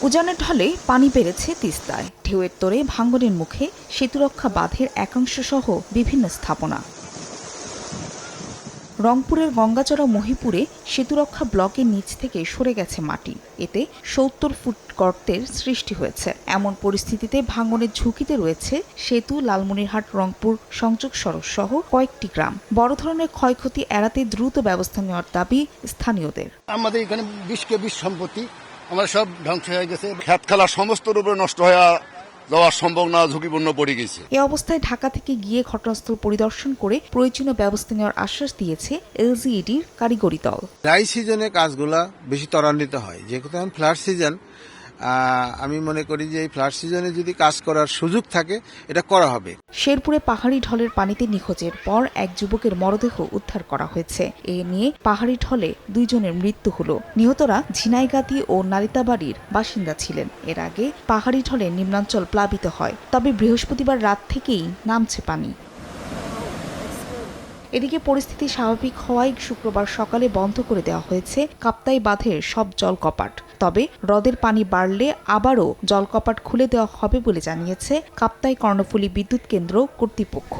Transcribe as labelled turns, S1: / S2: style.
S1: উজানের ঢলে পানি বেড়েছে তিস্তায়। ঢেউয়ের তোড়ে ভাঙনের মুখে সেতুরক্ষা বাঁধের একাংশ সহ বিভিন্ন স্থাপনা। রংপুরের গঙ্গাচড়া মহিপুরে সেতুরক্ষা ব্লকের নিচ থেকে সরে গেছে মাটি। এতে ৭০ ফুট গর্তের সৃষ্টি হয়েছে। এমন পরিস্থিতিতে ভাঙনের ঝুঁকিতে রয়েছে সেতু, লালমনিরহাট রংপুর সংযোগ সড়ক সহ কয়েকটি গ্রাম। বড় ধরনের ক্ষয়ক্ষতি এড়াতে দ্রুত ব্যবস্থা নেওয়ার দাবি স্থানীয়দের।
S2: আমাদের এখানে ২০ সম্পত্তি আমরা সব ধ্বংস হয়ে গেছে। খেত খালা সমস্ত রূপে নষ্ট হয়ে যাওয়া সম্ভব না, ঝুঁকিপূর্ণ পড়ে গেছে।
S1: এ অবস্থায় ঢাকা থেকে গিয়ে ঘটনাস্থল পরিদর্শন করে প্রয়োজনীয় ব্যবস্থা নেওয়ার আশ্বাস দিয়েছে এলজিইডির কারিগরি দল।
S3: ড্রাই সিজনে কাজগুলা বেশি ত্বরান্বিত হয়, যেহেতু ফ্লাড সিজন। আমি মনে করি যে এই ফ্লাড সিজনে যদি কাজ করার সুযোগ থাকে এটা করা হবে।
S1: শেরপুরে পাহাড়ি ঢলের পানিতে নিখোঁজের পর এক যুবকের মরদেহ উদ্ধার করা হয়েছে। এ নিয়ে পাহাড়ি ঢলে 2 জনের মৃত্যু হলো। নিহতরা ঝিনাইগাতি ও নালিতাবাড়ির বাসিন্দা ছিলেন। এর আগে পাহাড়ি ঢলে নিম্নাঞ্চল প্লাবিত হয়, তবে বৃহস্পতিবার রাত থেকেই নামছে পানি। এদিকে পরিস্থিতি স্বাভাবিক হওয়ায় শুক্রবার সকালে বন্ধ করে দেওয়া হয়েছে কাপ্তাই বাঁধের সব জলকপাট। তবে হ্রদের পানি বাড়লে আবারও জলকপাট খুলে দেওয়া হবে বলে জানিয়েছে কাপ্তাই কর্ণফুলী বিদ্যুৎ কেন্দ্র কর্তৃপক্ষ।